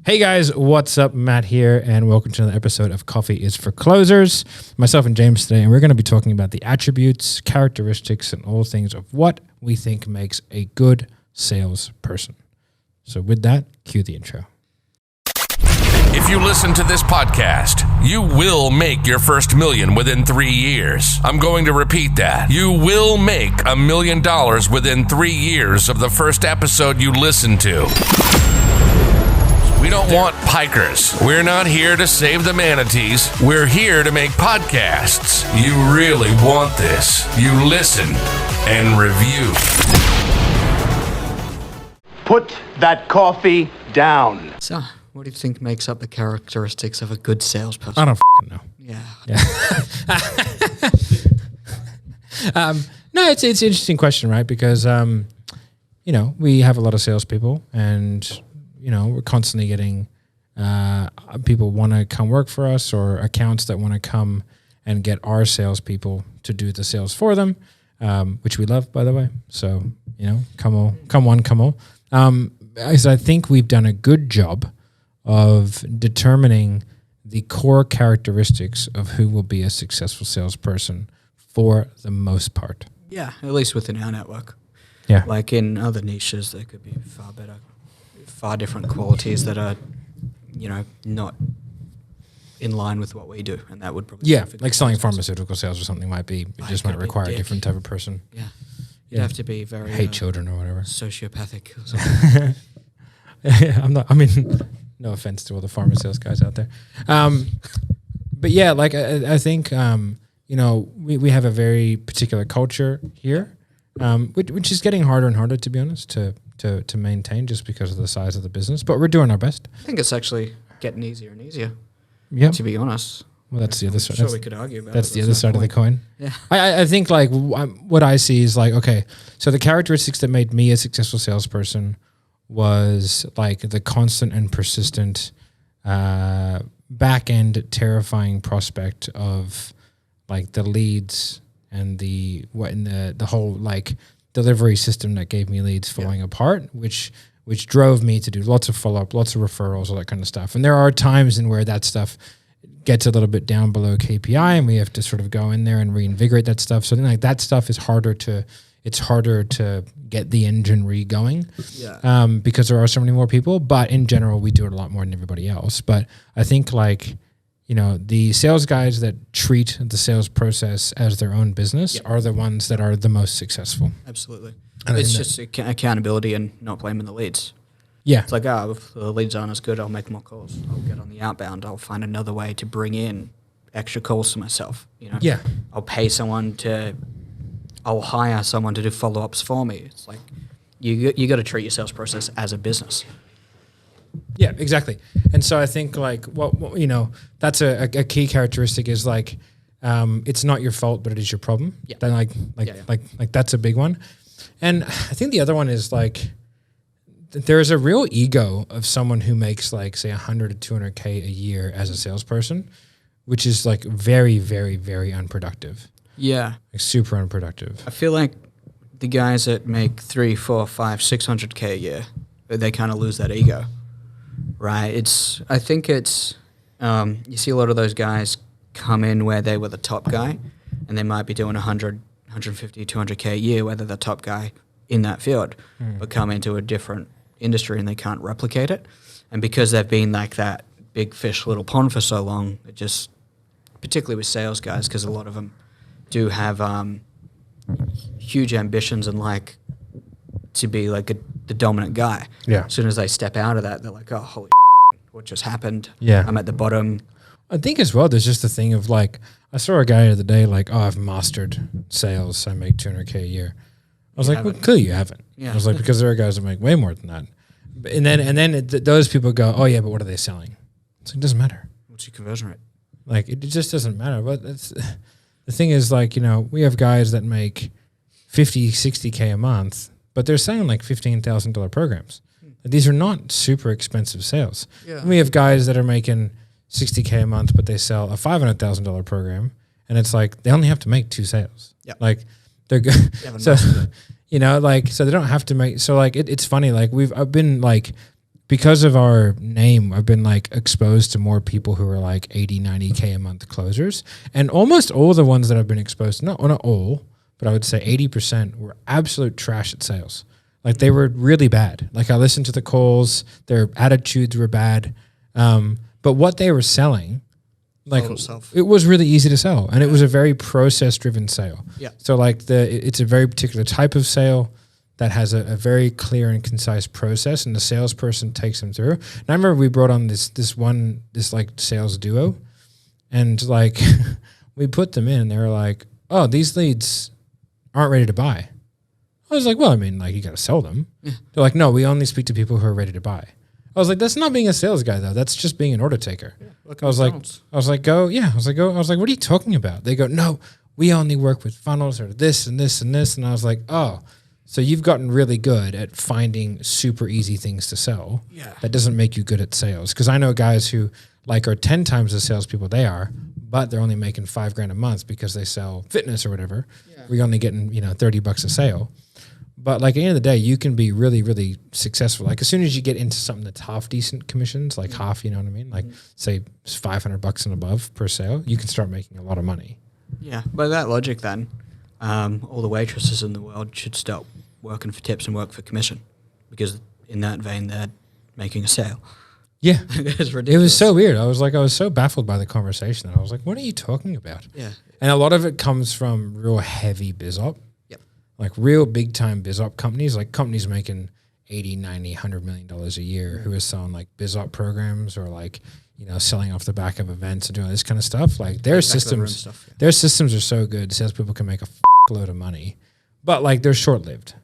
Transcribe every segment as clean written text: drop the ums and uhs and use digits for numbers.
Hey guys, what's up? Matt here, and welcome to another episode of Coffee is for Closers. Myself and James today, and we're going to be talking about the attributes, characteristics, and all things of what we think makes a good salesperson. So with that, cue the intro. If you listen to this podcast, you will make your first million within 3 years. I'm going to repeat that. You will make $1 million within 3 years of the first episode you listen to. We don't want pikers. We're not here to save the manatees. We're here to make podcasts. You really want this. You listen and review. Put that coffee down. So, what do you think makes up the characteristics of a good salesperson? I don't know. Yeah. No, it's an interesting question, right? Because, we have a lot of salespeople, and we're constantly getting people want to come work for us, or accounts that want to come and get our salespeople to do the sales for them, which we love, by the way. So, come all. So I think we've done a good job of determining the core characteristics of who will be a successful salesperson for the most part. Yeah, at least within our network. Yeah. Like in other niches, there could be far different qualities that are, not in line with what we do, and that would probably like selling pharmaceutical sales or something might require a different type of person. Yeah, you'd have to be very hate children or whatever, sociopathic or something. No offense to all the pharma sales guys out there, but yeah, like I think we have a very particular culture here, which is getting harder and harder, to be honest, to maintain, just because of the size of the business, but we're doing our best. I think it's actually getting easier and easier. Yeah, to be honest. Well, that's the other side. Sure, we could argue about. That's the other side of the coin. Yeah, I think like what I see is like, okay, so the characteristics that made me a successful salesperson was like the constant and persistent back end terrifying prospect of like the leads and the whole like delivery system that gave me leads falling apart, which drove me to do lots of follow-up, lots of referrals, all that kind of stuff. And there are times in where that stuff gets a little bit down below KPI, and we have to sort of go in there and reinvigorate that stuff. So then like that stuff is harder to get the engine re-going, because there are so many more people. But in general, we do it a lot more than everybody else. But I think like, the sales guys that treat the sales process as their own business are the ones that are the most successful. Absolutely. It's just accountability and not blaming the leads. Yeah. It's like, if the leads aren't as good, I'll make more calls. I'll get on the outbound. I'll find another way to bring in extra calls to myself. Yeah. I'll pay I'll hire someone to do follow-ups for me. It's like you got to treat your sales process as a business. Yeah, exactly. And so I think like that's a key characteristic is like it's not your fault, but it is your problem. Yeah. Then like that's a big one. And I think the other one is like there's a real ego of someone who makes like say 100 to 200K a year as a salesperson, which is like very, very, very unproductive. Yeah. Like super unproductive. I feel like the guys that make 300, 400, 500, 600K a year, they kind of lose that ego, right? I think you see a lot of those guys come in where they were the top guy, and they might be doing 100, 150, 200K a year, whether the top guy in that field, but come into a different industry and they can't replicate it. And because they've been like that big fish, little pond for so long, it just, particularly with sales guys, because a lot of them do have huge ambitions and like to be like the dominant guy. Yeah. As soon as they step out of that, they're like, oh, holy what just happened? Yeah. I'm at the bottom. I think as well, there's just the thing of like, I saw a guy the other day like, I've mastered sales, so I make 200K a year. I was like, well, clearly you haven't. Yeah. I was like, because there are guys that make way more than that. And then those people go, oh yeah, but what are they selling? It's like, it doesn't matter. What's your conversion rate? Like, it just doesn't matter. But the thing is like, we have guys that make 50, 60K a month, but they're selling like $15,000 programs. These are not super expensive sales. Yeah. We have guys that are making 60K a month, but they sell a $500,000 program, and it's like they only have to make 2 sales. Yeah. Like they're good. So, so they don't have to make. So like it's funny. Like I've been like because of our name, I've been like exposed to more people who are like 80, 90K a month closers. And almost all the ones that I've been exposed to, not all, but I would say 80% were absolute trash at sales. Like they were really bad. Like I listened to the calls, their attitudes were bad. But what they were selling, like it was really easy to sell, and it was a very process driven sale. Yeah. So like it's a very particular type of sale that has a very clear and concise process, and the salesperson takes them through. And I remember we brought on this like sales duo, and like we put them in, and they were like, "Oh, these leads aren't ready to buy." I was like, "Well, I mean, like you got to sell them." Yeah. They're like, "No, we only speak to people who are ready to buy." I was like, "That's not being a sales guy, though. That's just being an order taker." Yeah, I was like, "Go." I was like, "What are you talking about?" They go, "No, we only work with funnels or this and this and this." And I was like, "Oh, so you've gotten really good at finding super easy things to sell. Yeah. That doesn't make you good at sales." Because I know guys who like are 10 times the salespeople they are, but they're only making $5,000 a month because they sell fitness or whatever. Yeah. We're only getting $30 a sale. But like at the end of the day, you can be really, really successful. Like as soon as you get into something that's half decent commissions, like half, you know what I mean? Like say it's $500 and above per sale, you can start making a lot of money. Yeah. By that logic then, all the waitresses in the world should stop working for tips and work for commission, because in that vein, they're making a sale. Yeah. It's ridiculous. It was so weird. I was so baffled by the conversation that I was like, what are you talking about? Yeah. And a lot of it comes from real heavy biz op. Like real big time biz op companies, like companies making 80, 90, $100 million a year who are selling like biz op programs or like, selling off the back of events and doing this kind of stuff. Like their systems, their systems are so good. Salespeople can make a load of money, but like they're short lived,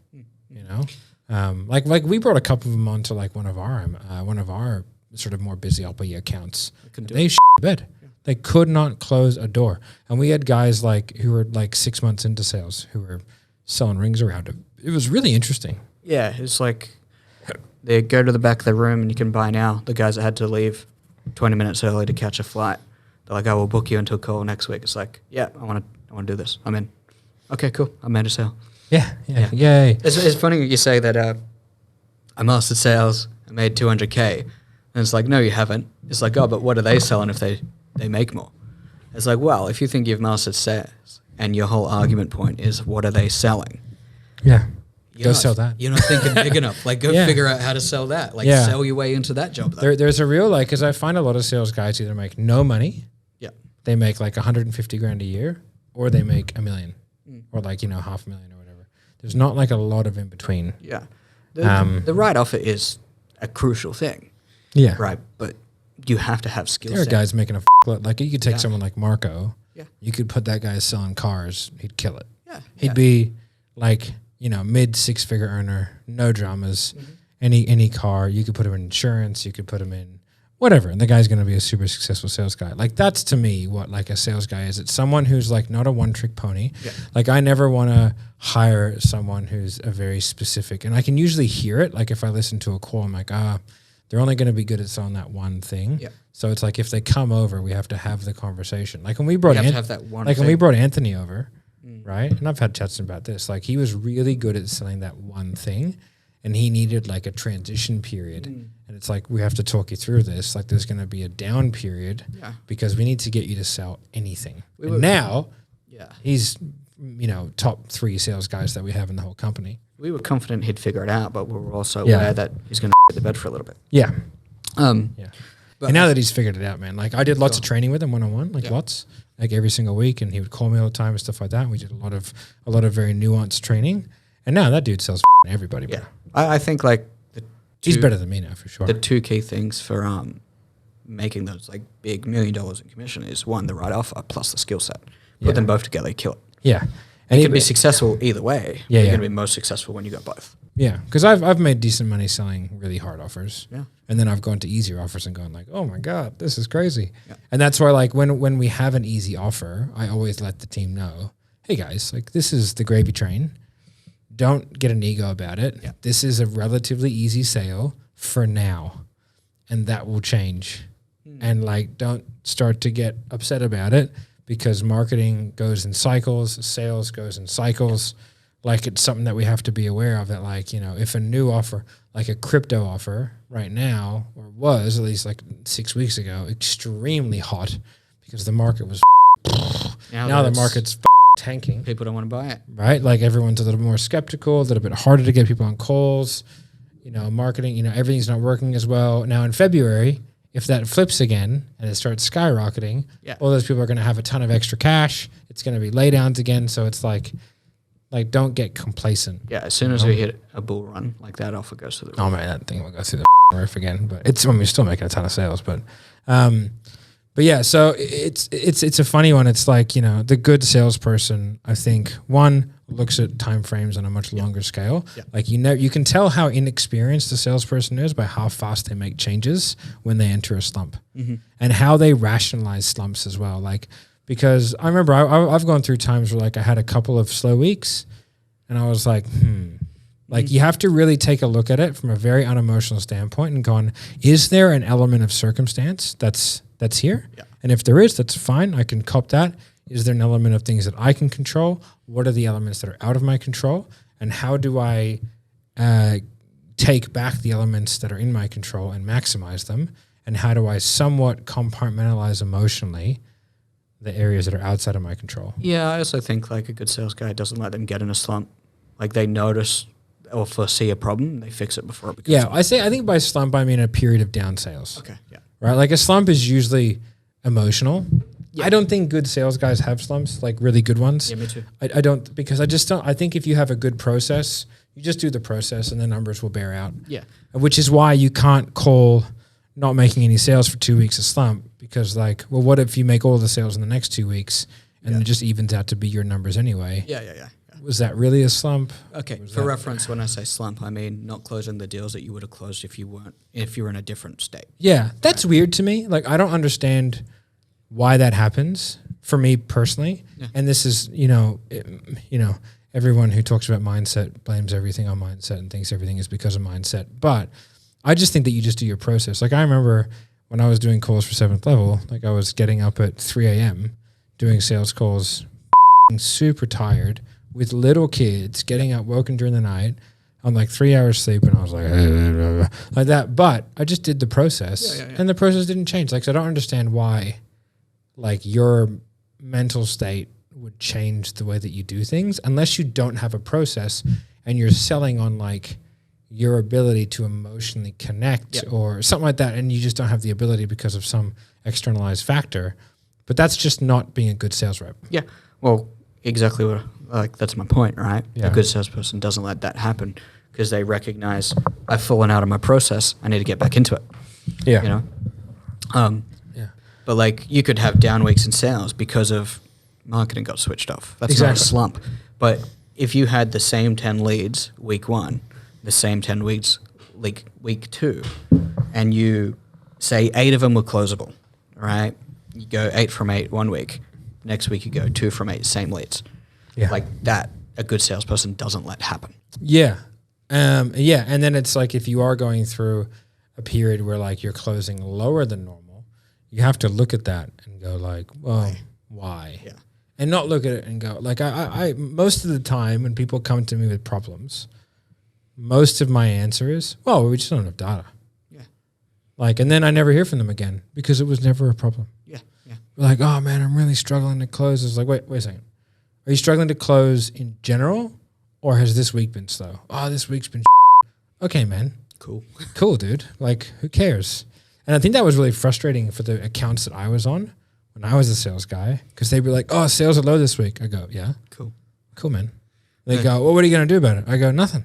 like we brought a couple of them onto like one of our sort of more busy accounts. They bed. Yeah. They could not close a door. And we had guys like who were like 6 months into sales who were selling rings around it. It was really interesting. Yeah, it's like they go to the back of the room and you can buy now. The guys that had to leave 20 minutes early to catch a flight, they're like, "I will book you until call next week." It's like, yeah, I want to do this. I'm in. Okay, cool. I made a sale. Yeah. Yay. It's funny you say that I mastered sales, I made 200K. And it's like, no, you haven't. It's like, oh, but what are they selling if they make more? It's like, well, if you think you've mastered sales, and your whole argument point is, what are they selling? Yeah. Go sell that. You're not thinking big enough. Like, go figure out how to sell that. Like, sell your way into that job. There's a real, like, because I find a lot of sales guys either make no money. Yeah. They make like $150,000 a year, or they make $1 million, or like, $500,000 or whatever. There's not like a lot of in between. Yeah. The right offer is a crucial thing. Yeah. Right. But you have to have skill set. There are guys making a load. Like, you could take someone like Marco. Yeah. You could put that guy selling cars, he'd kill it. Yeah. He'd be like, mid 6-figure earner, no dramas, any car. You could put him in insurance, you could put him in whatever, and the guy's going to be a super successful sales guy. Like, that's to me what like a sales guy is. It's someone who's like not a one-trick pony. Yeah. Like, I never want to hire someone who's a very specific, and I can usually hear it. Like, if I listen to a call, I'm like, they're only going to be good at selling that one thing. Yeah. So it's like if they come over, we have to have the conversation. Like when we brought when we brought Anthony over, right? And I've had chats about this. Like he was really good at selling that one thing, and he needed like a transition period. And it's like, we have to talk you through this. Like there's going to be a down period because we need to get you to sell anything. Now, he's top 3 sales guys that we have in the whole company. We were confident he'd figure it out, but we were also aware that he's going to get the bed for a little bit. Yeah. And now that he's figured it out, man, like I did lots of training with him one-on-one, lots, like every single week, and he would call me all the time and stuff like that. And we did a lot of very nuanced training. And now that dude sells everybody, bro. Yeah. I think like he's better than me now for sure. The 2 key things for making those like big $1 million in commission is, 1, the right offer plus the skill set. Put them both together, kill it. Yeah. And you can be successful either way. Yeah, you're going to be most successful when you got both. Yeah, because I've made decent money selling really hard offers. Yeah. And then I've gone to easier offers and gone like, oh my God, this is crazy. Yeah. And that's why like when we have an easy offer, I always let the team know, hey guys, like this is the gravy train. Don't get an ego about it. Yeah. This is a relatively easy sale for now, and that will change. And like, don't start to get upset about it, because marketing goes in cycles, sales goes in cycles. like it's something that we have to be aware of, that like, you know, if a new offer, like a crypto offer right now, or was at least like 6 weeks ago, extremely hot because the market was now the market's tanking. People don't want to buy it. Right? Like everyone's a little more skeptical, a little bit harder to get people on calls, you know, marketing, you know, everything's not working as well. Now in February, if that flips again and it starts skyrocketing, all those people are going to have a ton of extra cash. It's going to be laydowns again. So it's like don't get complacent. Yeah, as soon as we hit a bull run, like that offer goes to the roof. Oh man, that thing will go through the roof again. But we're still making a ton of sales. But yeah, so it's a funny one. It's like, you know, the good salesperson, I think, one, looks at time frames on a much longer scale. Yeah. Like, you know, you can tell how inexperienced the salesperson is by how fast they make changes when they enter a slump, and how they rationalize slumps as well. Like, because I remember I've gone through times where like I had a couple of slow weeks and I was like, like you have to really take a look at it from a very unemotional standpoint and gone, is there an element of circumstance that's here? Yeah. And if there is, that's fine. I can cop that. Is there an element of things that I can control? What are the elements that are out of my control? And how do I take back the elements that are in my control and maximize them? And how do I somewhat compartmentalize emotionally the areas that are outside of my control? Yeah, I also think like a good sales guy doesn't let them get in a slump. Like they notice or foresee a problem, they fix it before it becomes. Yeah, I think by slump I mean a period of down sales. Okay, yeah. Right, like a slump is usually emotional. Yeah. I don't think good sales guys have slumps, like really good ones. Yeah, me too. I don't, because I just don't. I think if you have a good process, you just do the process and the numbers will bear out. Yeah. Which is why you can't call not making any sales for 2 weeks a slump, because like, well, what if you make all the sales in the next 2 weeks and it just evens out to be your numbers anyway? Yeah. Was that really a slump? Okay, for reference, when I say slump, I mean not closing the deals that you would have closed if you were in a different state. Yeah, that's weird to me. Like, I don't understand why that happens for me personally. Yeah. And this is, everyone who talks about mindset blames everything on mindset and thinks everything is because of mindset. But I just think that you just do your process. Like, I remember when I was doing calls for 7th level, like I was getting up at 3 a.m. doing sales calls, super tired, with little kids, getting up, woken during the night on like 3 hours sleep, and I was like that. But I just did the process, and the process didn't change. Like, so I don't understand why, like, your mental state would change the way that you do things unless you don't have a process and you're selling on like your ability to emotionally connect or something like that, and you just don't have the ability because of some externalized factor. But that's just not being a good sales rep. Yeah. Well, exactly what. Like, that's my point, right? Yeah. A good salesperson doesn't let that happen because they recognize I've fallen out of my process. I need to get back into it. Yeah. You know? But like, you could have down weeks in sales because of marketing got switched off. That's not a slump. But if you had the same 10 leads week 1, the same 10 leads like week 2, and you say 8 of them were closable, right? You go 8 from 8 one week. Next week you go 2 from 8, same leads. Yeah. Like that, a good salesperson doesn't let happen. Yeah. And then it's like, if you are going through a period where like you're closing lower than normal, you have to look at that and go like, well, why? Yeah. And not look at it and go like, I most of the time when people come to me with problems, most of my answer is, well, we just don't have data. Yeah. Like, and then I never hear from them again because it was never a problem. Yeah. We're like, oh man, I'm really struggling to close. It's like, wait a second. Are you struggling to close in general, or has this week been slow? Oh, this week's been okay, man. Cool, dude. Like, who cares? And I think that was really frustrating for the accounts that I was on when I was a sales guy, because they'd be like, oh, sales are low this week. I go, yeah. Cool, man. They go, well, what are you going to do about it? I go, nothing.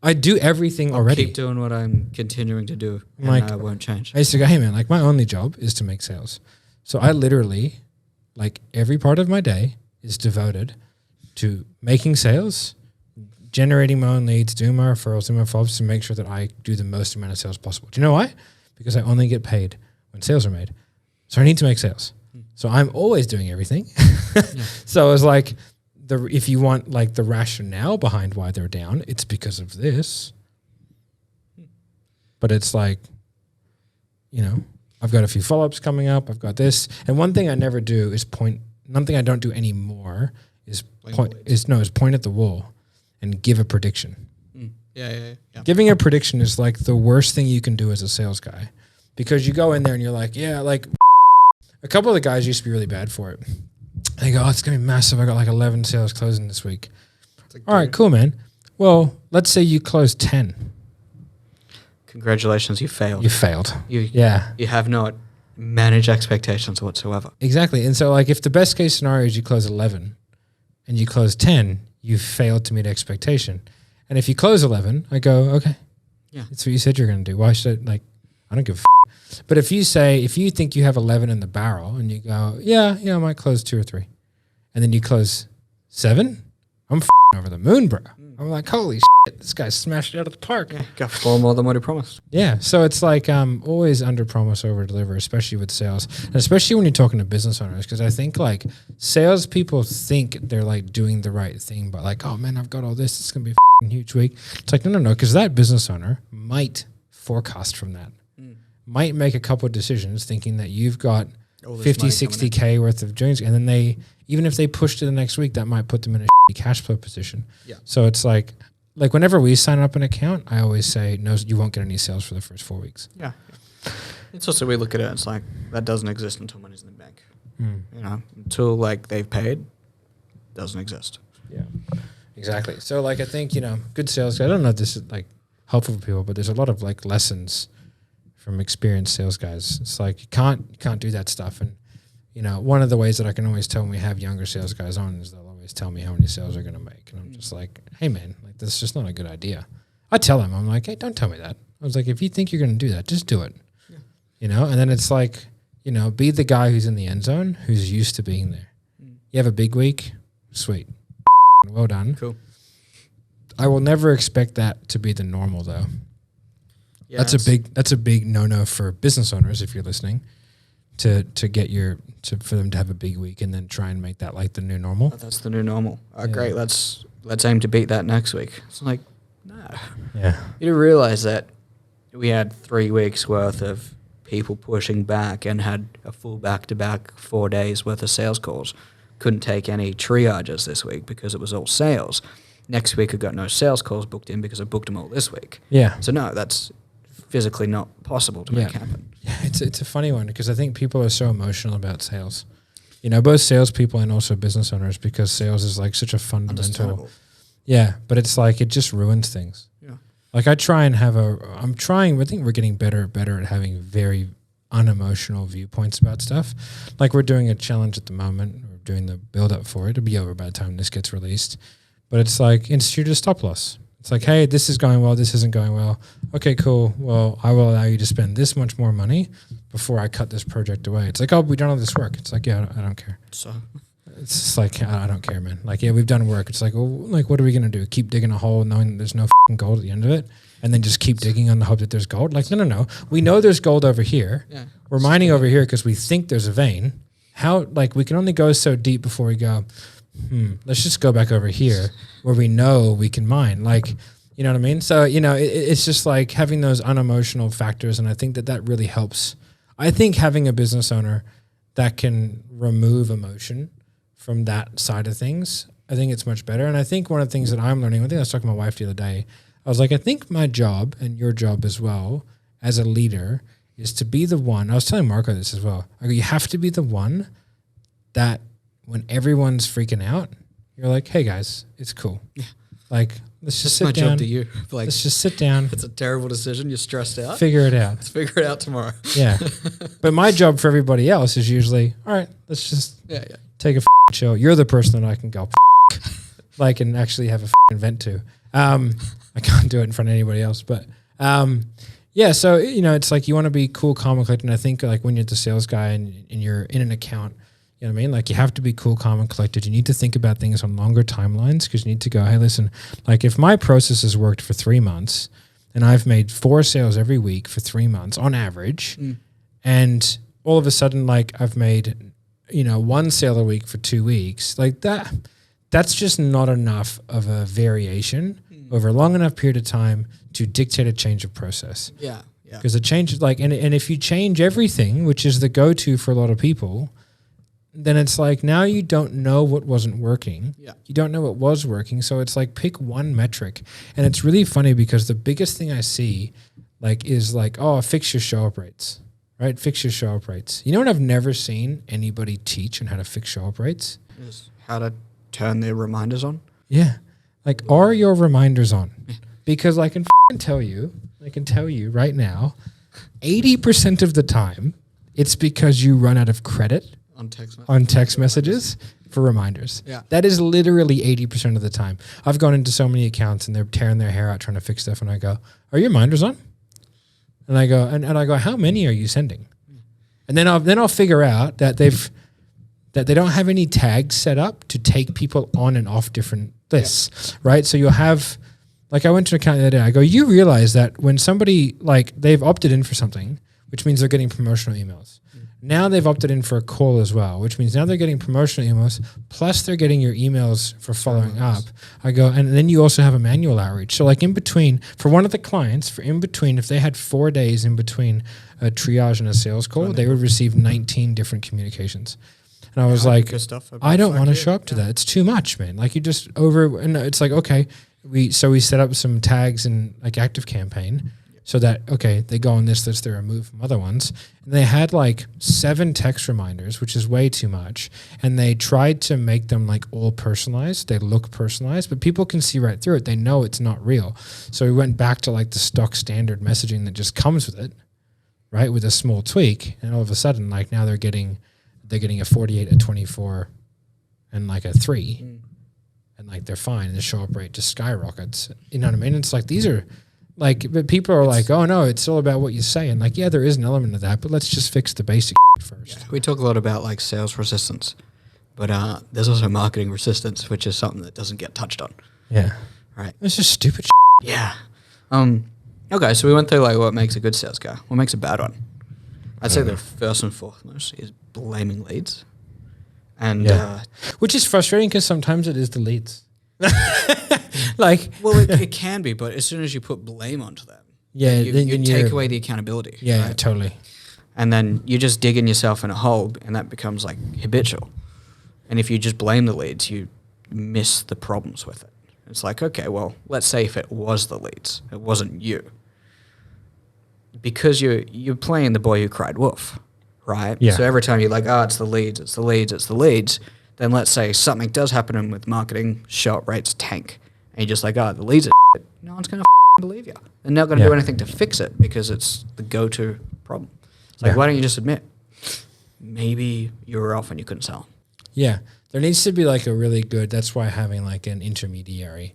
I do everything already. Keep doing what I'm continuing to do, and like, I won't change. I used to go, hey, man, like, my only job is to make sales. So I literally, like, every part of my day is devoted to making sales, generating my own leads, doing my referrals, doing my follow-ups to make sure that I do the most amount of sales possible. Do you know why? Because I only get paid when sales are made. So I need to make sales. So I'm always doing everything. So it's like, if you want like the rationale behind why they're down, it's because of this. But it's like, I've got a few follow-ups coming up. I've got this. And one thing I never do is point. One thing I don't do anymore is point at the wall. and give a prediction. Yeah. Giving a prediction is like the worst thing you can do as a sales guy, because you go in there and you're like, yeah, like a couple of the guys used to be really bad for it. They go, oh, it's going to be massive. I got like 11 sales closing this week. Like, all right, cool, man. Well, let's say you close 10. Congratulations, you failed. You failed. You have not managed expectations whatsoever. Exactly. And so like if the best case scenario is you close 11 and you close 10, you failed to meet expectation. And if you close 11, I go, okay, yeah, that's what you said you're going to do. Why should I, like, I don't give a But if you think you have 11 in the barrel and you go, yeah, I might close 2 or 3. And then you close 7, I'm over the moon, bro. I'm like, holy shit, this guy smashed it out of the park. Yeah, got 4 more than what he promised. Yeah. So it's like always under promise, over deliver, especially with sales. And especially when you're talking to business owners, because I think like salespeople think they're like doing the right thing, but like, oh man, I've got all this. It's going to be a huge week. It's like, no, because that business owner might forecast from that. Might make a couple of decisions thinking that you've got 50, 60K worth of joints. And then even if they push to the next week, that might put them in a cash flow position. Yeah. So it's like whenever we sign up an account, I always say, no, you won't get any sales for the first 4 weeks. Yeah. It's also, we look at it, it's like, that doesn't exist until money's in the bank. You know, until like they've paid, doesn't exist. Yeah, exactly. So like, I think, good sales guys, I don't know if this is like helpful for people, but there's a lot of like lessons from experienced sales guys. It's like, you can't do that stuff. And, one of the ways that I can always tell when we have younger sales guys on is they'll always tell me how many sales they're going to make. And I'm just like, hey man, like this is just not a good idea. I tell them, I'm like, hey, don't tell me that. I was like, if you think you're going to do that, just do it. Yeah. And then it's like, be the guy who's in the end zone, who's used to being there. You have a big week, sweet. Well done. Cool. I will never expect that to be the normal though. Yeah, that's a big no-no for business owners if you're listening, for them to have a big week and then try and make that like the new normal. That's the new normal. Great. Let's aim to beat that next week. It's like, no. Yeah. You do realize that we had 3 weeks worth of people pushing back and had a full back-to-back 4 days worth of sales calls. Couldn't take any triages this week because it was all sales. Next week I got no sales calls booked in because I booked them all this week. Yeah. So no, that's physically not possible to make happen. Yeah, it's a funny one because I think people are so emotional about sales. Both salespeople and also business owners, because sales is like such a fundamental. Yeah, but it's like it just ruins things. Yeah. Like I think we're getting better at having very unemotional viewpoints about stuff. Like we're doing a challenge at the moment. We're doing the build up for it. It'll be over by the time this gets released. But it's like institute a stop loss. It's like, hey, this is going well, this isn't going well. Okay, cool. Well, I will allow you to spend this much more money before I cut this project away. It's like, oh, we've done all this work. It's like, yeah, I don't care. So it's just like, I don't care, man. Like, yeah, we've done work. It's like, well, like, what are we going to do? Keep digging a hole knowing there's no gold at the end of it? And then just keep digging on the hope that there's gold? Like, no. We know there's gold over here. Yeah. We're mining over here because we think there's a vein. How, like, we can only go so deep before we go, let's just go back over here where we know we can mine. Like, you know what I mean? So, it's just like having those unemotional factors. And I think that really helps. I think having a business owner that can remove emotion from that side of things, I think it's much better. And I think one of the things that I'm learning, I think I was talking to my wife the other day, I was like, I think my job and your job as well as a leader is to be the one. I was telling Marco this as well. I go, you have to be the one that when everyone's freaking out, you're like, hey guys, it's cool. Yeah. Like, let's just sit down. That's my job to you. Like, let's just sit down. It's a terrible decision. You're stressed out. Figure it out. Let's figure it out tomorrow. Yeah. But my job for everybody else is usually, all right, let's just take a chill. You're the person that I can go like and actually have a vent to. I can't do it in front of anybody else. But yeah, so, it's like you want to be cool, calm, and collected. And I think like when you're the sales guy and you're in an account, you know what I mean? Like you have to be cool, calm, and collected. You need to think about things on longer timelines because you need to go, hey, listen, like if my process has worked for 3 months and I've made 4 sales every week for 3 months on average, and all of a sudden like I've made, 1 sale a week for 2 weeks, like that's just not enough of a variation over a long enough period of time to dictate a change of process. Yeah. Because a change is like, and if you change everything, which is the go-to for a lot of people, then it's like now you don't know what wasn't working. Yeah. You don't know what was working. So it's like pick one metric. And it's really funny because the biggest thing I see like is like, oh, fix your show up rates, right? Fix your show up rates. You know what I've never seen anybody teach on how to fix show up rates? Is how to turn their reminders on. Yeah. Like, are your reminders on? Because I can tell you right now, 80% of the time, it's because you run out of credit on text messages for reminders. Yeah. That is literally 80% of the time. I've gone into so many accounts and they're tearing their hair out trying to fix stuff. And I go, are your reminders on? And I go, and I go, how many are you sending? And then I'll figure out that they don't have any tags set up to take people on and off different lists, right? So you'll have, like I went to an account the other day, I go, you realize that when somebody, like they've opted in for something, which means they're getting promotional emails. Now they've opted in for a call as well, which means now they're getting promotional emails, plus they're getting your emails for following up. I go, and then you also have a manual outreach. So like in between, for one of the clients, if they had 4 days in between a triage and a sales call, they would receive 19 different communications. And I was like, I don't want to show up to that. It's too much, man. Like you just and it's like, okay, we set up some tags in like ActiveCampaign so that, okay, they go on this list, they're removed from other ones. And they had like 7 text reminders, which is way too much. And they tried to make them like all personalized. They look personalized, but people can see right through it. They know it's not real. So we went back to like the stock standard messaging that just comes with it, right? With a small tweak. And all of a sudden, like now they're getting a 48, a 24, and like a 3, and like they're fine. And the show up rate just skyrockets. You know what I mean? It's like these are like, but people are like, oh no, it's all about what you say. And like, yeah, there is an element of that, but let's just fix the basic first. Yeah, we talk a lot about like sales resistance, but there's also marketing resistance, which is something that doesn't get touched on. Yeah, right. It's just stupid. Yeah. Okay, so we went through like what makes a good sales guy, what makes a bad one. I'd say the first and foremost is blaming leads, and which is frustrating because sometimes it is the leads. Like, well, it can be, but as soon as you put blame onto them, you take away the accountability. Yeah, right? Totally. And then you're just digging yourself in a hole, and that becomes like habitual. And if you just blame the leads, you miss the problems with it. It's like, okay, well, let's say if it was the leads, it wasn't you. Because you're playing the boy who cried wolf, right? Yeah. So every time you're like, oh, it's the leads, it's the leads, it's the leads, then let's say something does happen with marketing, show up rates tank, and you're just like, oh, the leads are shit. No one's going to believe you. They're not going to do anything to fix it because it's the go-to problem. It's like, why don't you just admit, maybe you were off and you couldn't sell? Yeah. There needs to be like a really good, that's why having like an intermediary,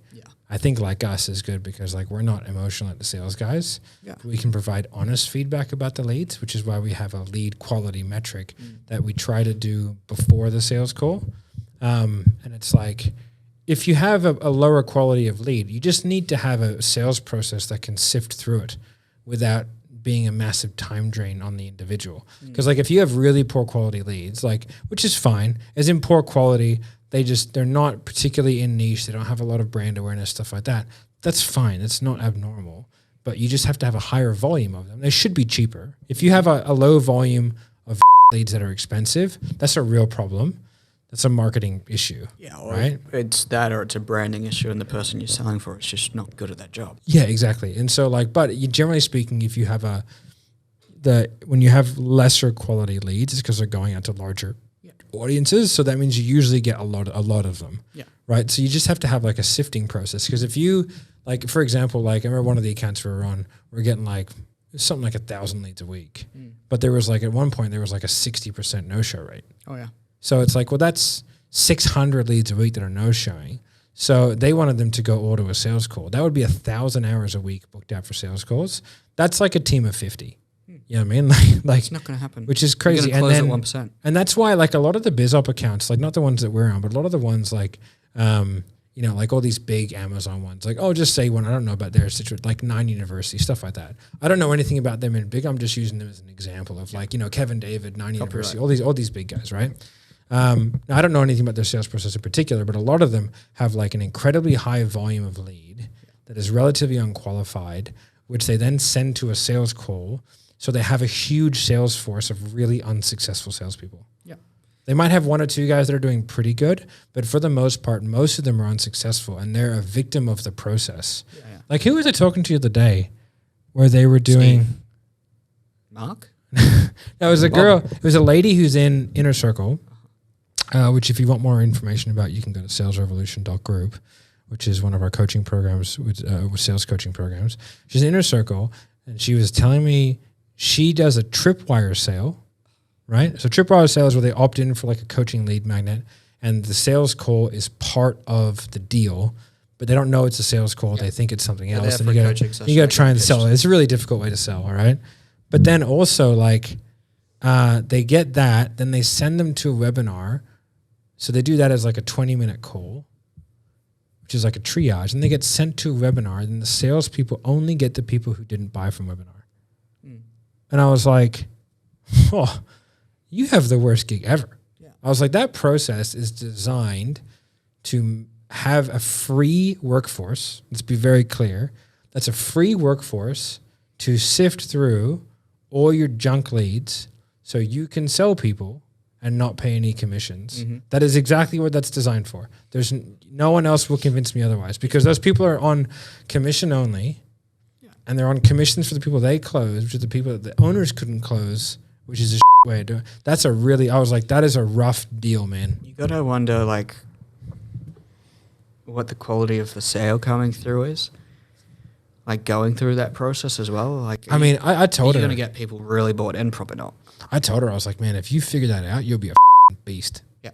I think like us is good because like we're not emotional at the sales guys. Yeah. We can provide honest feedback about the leads, which is why we have a lead quality metric that we try to do before the sales call. And it's like, if you have a lower quality of lead, you just need to have a sales process that can sift through it without being a massive time drain on the individual. Because like if you have really poor quality leads, like, which is fine, as in poor quality, they're not particularly in niche. They don't have a lot of brand awareness, stuff like that. That's fine. It's not abnormal, but you just have to have a higher volume of them. They should be cheaper. If you have a low volume of leads that are expensive, that's a real problem. That's a marketing issue. Yeah, right. It's that, or it's a branding issue, and the person you're selling for is just not good at that job. Yeah, exactly. And so, like, but generally speaking, if you have when you have lesser quality leads, it's because they're going out to larger audiences. So that means you usually get a lot of them. Yeah. Right. So you just have to have like a sifting process, because if you like, for example, like I remember one of the accounts we were on, we're getting like something like 1,000 leads a week, but there was like at one point there was like a 60% no-show rate. Oh yeah. So it's like, well, that's 600 leads a week that are no-showing. So they wanted them to go all to a sales call. That would be 1,000 hours a week booked out for sales calls. That's like a team of 50. You know what I mean? Like it's not going to happen. Which is crazy. You're going to close at 1%. And that's why like a lot of the BizOp accounts, like not the ones that we're on, but a lot of the ones like, you know, like all these big Amazon ones, like, oh, just say one, I don't know about their situation, like 9 University, stuff like that. I don't know anything about them in big. I'm just using them as an example of like, you know, Kevin David, 9 University, all these big guys, right? Now I don't know anything about their sales process in particular, but a lot of them have like an incredibly high volume of lead that is relatively unqualified, which they then send to a sales call. So they have a huge sales force of really unsuccessful salespeople. Yeah. They might have one or two guys that are doing pretty good, but for the most part, most of them are unsuccessful, and they're a victim of the process. Yeah. Like, who was I talking to the other day where they were doing... Steve. Mark? No, it was a girl. It was a lady who's in Inner Circle, which if you want more information about, you can go to salesrevolution.group, which is one of our coaching programs with sales coaching programs. She's in Inner Circle, and she was telling me she does a tripwire sale. Right? So tripwire sales where they opt in for like a coaching lead magnet, and the sales call is part of the deal, but they don't know it's a sales call. They think it's something else. And you got to try and sell it. It's a really difficult way to sell. All right. But then also like they get that, then they send them to a webinar. So they do that as like a 20-minute call, which is like a triage, and they get sent to a webinar, and the salespeople only get the people who didn't buy from webinar. And I was like, oh, you have the worst gig ever. Yeah. I was like, that process is designed to have a free workforce. Let's be very clear. That's a free workforce to sift through all your junk leads so you can sell people and not pay any commissions. Mm-hmm. That is exactly what that's designed for. There's no one else will convince me otherwise, because those people are on commission only, and they're on commissions for the people they close, which are the people that the owners couldn't close, which is a way of doing it. That's I was like, that is a rough deal, man. You got to wonder, like, what the quality of the sale coming through is. Like, going through that process as well. Like, I mean, I told her. You're going to get people really bought in, probably not. I told her, I was like, man, if you figure that out, you'll be a beast. Yeah.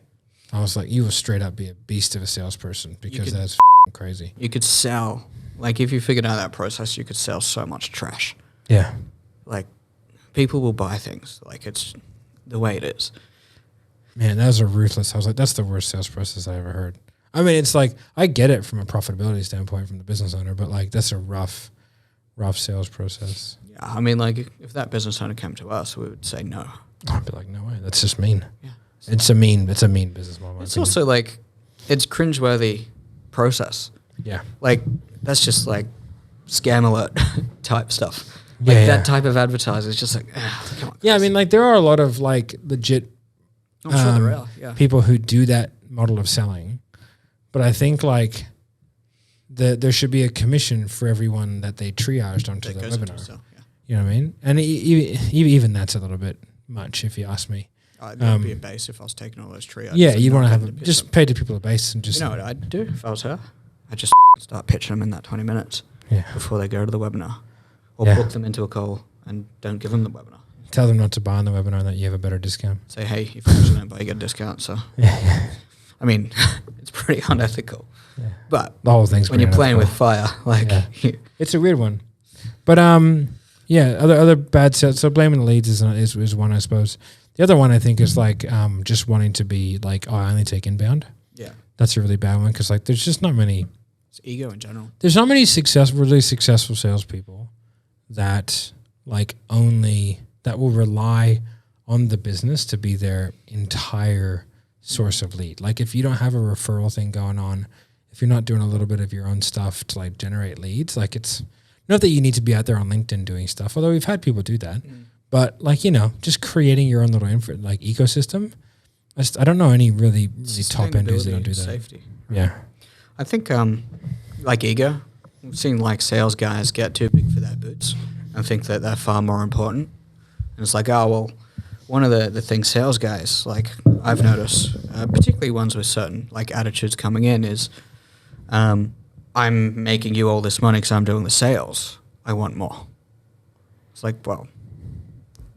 I was like, you will straight up be a beast of a salesperson, because that's crazy. You could sell, like, if you figured out that process, you could sell so much trash. Yeah. Like, people will buy things. Like, it's the way it is. Man, that was a ruthless. I was like, that's the worst sales process I ever heard. I mean, it's like, I get it from a profitability standpoint from the business owner, but like, that's a rough sales process. Yeah. I mean, like, if that business owner came to us, we would say no. I'd be like, no way. That's just mean. Yeah. It's a mean business model. It's also like, it's cringeworthy process. Yeah. Like, that's just like scam alert type stuff. Like, that type of advertiser is just like, come on. Yeah, I mean, like, there are a lot of like legit I'm sure there are, yeah. people who do that model of selling, but I think like there should be a commission for everyone that they triaged onto the webinar. You know what I mean? And even that's a little bit much, if you ask me. That would be a base if I was taking all those triages. Yeah, you'd want to have just pay the people a base and just. You know what I'd do if I was her? I'd just start pitching them in that 20 minutes before they go to the webinar, or book them into a call and don't give them the webinar. Tell them not to buy on the webinar, that you have a better discount. Say, hey, if you actually don't buy, you get a discount. So, I mean, it's pretty unethical. Yeah. But the whole thing's when you're playing with fire, like it's a weird one. But other bad sales. So blaming the leads is one, I suppose. The other one I think is like just wanting to be like, oh, I only take inbound. Yeah, that's a really bad one, because like there's just not many. It's ego in general. There's not many really successful salespeople that like that will rely on the business to be their entire source of lead. Like, if you don't have a referral thing going on, if you're not doing a little bit of your own stuff to like generate leads, like, it's not that you need to be out there on LinkedIn doing stuff, although we've had people do that, but like, you know, just creating your own little ecosystem. I don't know any really top end dudes that don't do that. Safety. Yeah. I think like ego, we've seen like sales guys get too big for their boots and think that they're far more important. And it's like, oh, well, one of the things sales guys, like I've noticed, particularly ones with certain like attitudes coming in, is I'm making you all this money because I'm doing the sales. I want more. It's like, well,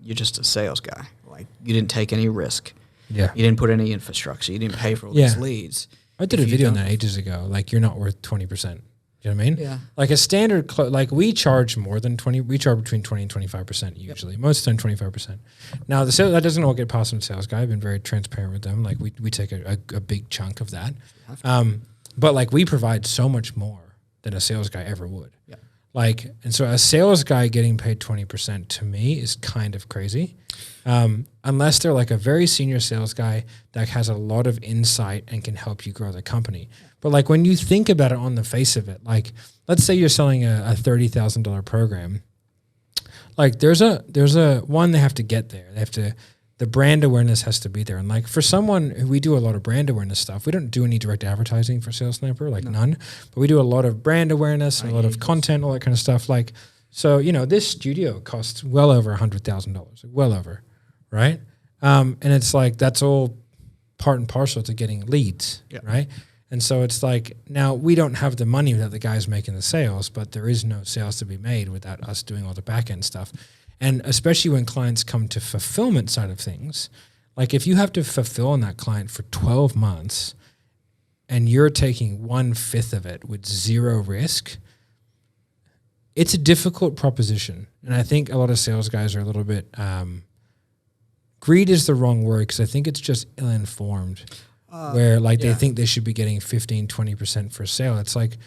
you're just a sales guy. Like, you didn't take any risk. Yeah. You didn't put any infrastructure. You didn't pay for all these leads. I did a video on that ages ago. Like, you're not worth 20%. You know what I mean? Yeah. Like a standard, like we charge more than 20. We charge between 20 and 25% usually. Yep. Most of the time, 25%. Now, that doesn't all get passed on the sales guy. I've been very transparent with them. Like we take a big chunk of that. But like we provide so much more than a sales guy ever would. Yeah. Like, and so a sales guy getting paid 20% to me is kind of crazy. Unless they're like a very senior sales guy that has a lot of insight and can help you grow the company. But like when you think about it on the face of it, like let's say you're selling a $30,000 program, like there's a one, they have to get there. They have to the brand awareness has to be there. And like for someone who we do a lot of brand awareness stuff, we don't do any direct advertising for Sales Sniper, like none, but we do a lot of brand awareness and a lot of content, all that kind of stuff. Like, so, you know, this studio costs well over $100,000, well over, right? And it's like, that's all part and parcel to getting leads, right? And so it's like, now we don't have the money without the guys making the sales, but there is no sales to be made without us doing all the back end stuff. And especially when clients come to fulfillment side of things, like if you have to fulfill on that client for 12 months and you're taking 1/5 of it with zero risk, it's a difficult proposition. And I think a lot of sales guys are a little bit, greed is the wrong word, because I think it's just ill-informed, where like they think they should be getting 15, 20% for a sale. It's like,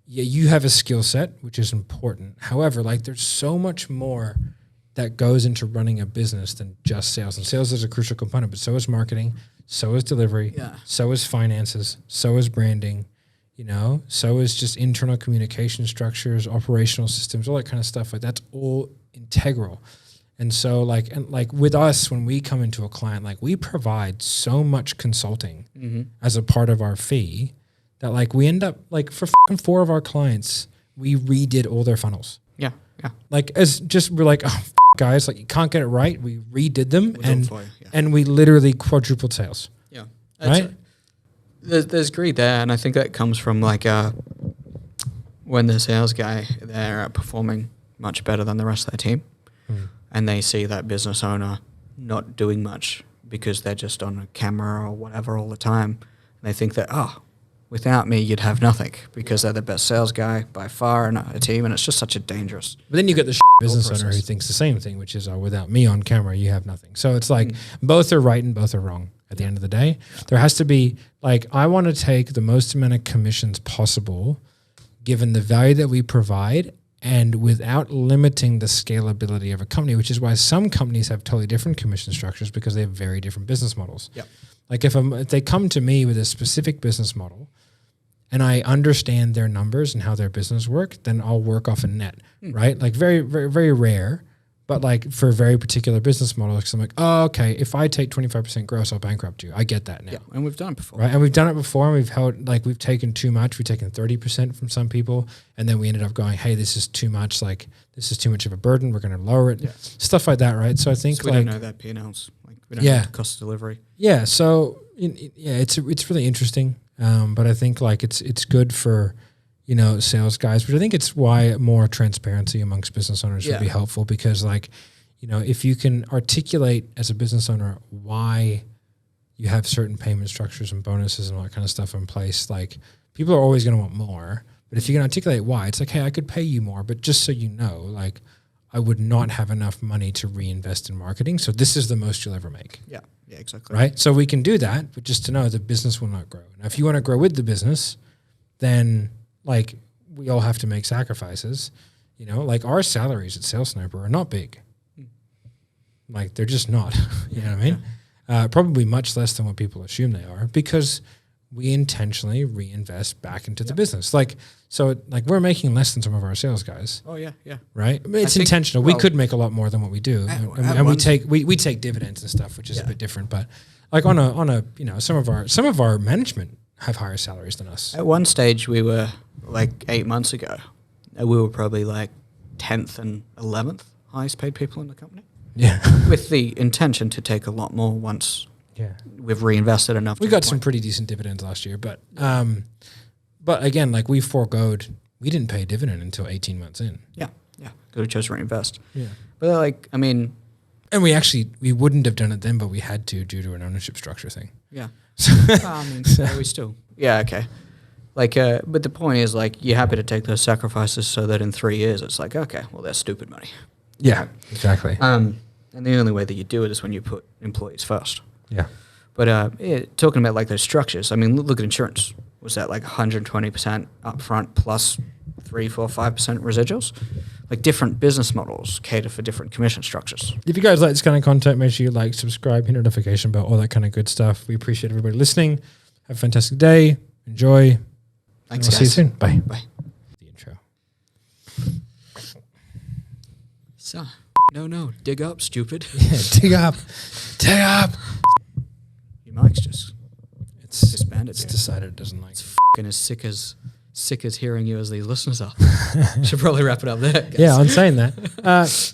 yeah, you have a skill set, which is important. However, like there's so much more that goes into running a business than just sales. And sales is a crucial component, but so is marketing, so is delivery, so is finances, so is branding, you know, so is just internal communication structures, operational systems, all that kind of stuff. Like that's all integral. And so like with us, when we come into a client, like we provide so much consulting as a part of our fee that like we end up like for 4 of our clients, we redid all their funnels. Yeah. Like as just, we're like, oh, guys, like you can't get it right. We redid them and we literally quadrupled sales. Yeah. Right. There's greed there. And I think that comes from like, when the sales guy, they're performing much better than the rest of their team. And they see that business owner not doing much because they're just on a camera or whatever all the time. And they think that, without me, you'd have nothing because they're the best sales guy by far in a team, and it's just such a dangerous. But then you get the business owner who thinks the same thing, which is, without me on camera, you have nothing. So it's like both are right and both are wrong at the end of the day. There has to be, like, I want to take the most amount of commissions possible given the value that we provide and without limiting the scalability of a company, which is why some companies have totally different commission structures because they have very different business models. Like if they come to me with a specific business model, and I understand their numbers and how their business work, then I'll work off a net, right? Like very, very, very rare, but like for very particular business models, I'm like, oh, okay, if I take 25% gross, I'll bankrupt you. I get that now. Yeah, and we've done it before. Right, and we've done it before, and we've held, like we've taken too much. We've taken 30% from some people, and then we ended up going, hey, this is too much. Like this is too much of a burden. We're going to lower it. Stuff like that, right? So I think we don't know that P&Ls. Like we don't know the cost of delivery. Yeah, so it's really interesting. But I think like it's good for, you know, sales guys, but I think it's why more transparency amongst business owners would be helpful, because like, you know, if you can articulate as a business owner why you have certain payment structures and bonuses and all that kind of stuff in place, like people are always going to want more. But if you can articulate why, it's like, hey, I could pay you more, but just so you know, like I would not have enough money to reinvest in marketing. So this is the most you'll ever make. Yeah, exactly. Right. So we can do that, but just to know the business will not grow. Now, if you want to grow with the business, then like we all have to make sacrifices, you know, like our salaries at Sales Sniper are not big. Like they're just not, you know what I mean? Probably much less than what people assume they are, because we intentionally reinvest back into the business. Like, so like we're making less than some of our sales guys. Oh yeah. Right. I mean, it's intentional. We could make a lot more than what we do. And we take dividends and stuff, which is a bit different, but like on a, you know, some of our management have higher salaries than us. At one stage we were like 8 months ago, we were probably like 10th and 11th highest paid people in the company. Yeah. With the intention to take a lot more once we've reinvested enough. We got some pretty decent dividends last year, but again, like we didn't pay a dividend until 18 months in. Yeah. Because we chose to reinvest. Yeah. But like, I mean. And we wouldn't have done it then, but we had to due to an ownership structure thing. Yeah. I mean, we still. Yeah, okay. Like, but the point is like, you're happy to take those sacrifices so that in 3 years it's like, okay, well, that's stupid money. Yeah, exactly. And the only way that you do it is when you put employees first. Yeah. But talking about like those structures, I mean, look at insurance. Was that like 120% upfront plus 3, 4, 5% residuals? Like different business models cater for different commission structures. If you guys like this kind of content, make sure you like, subscribe, hit notification bell, all that kind of good stuff. We appreciate everybody listening. Have a fantastic day. Enjoy. Thanks, guys. We'll see you soon. Bye. Bye. The intro. So No, dig up, stupid. Yeah, dig up. Dig up. Your mic's just It's disbanded. It's Dude. decided it doesn't like it. Fucking as sick as hearing you as these listeners are. Should probably wrap it up there. Guys. Yeah, on saying that.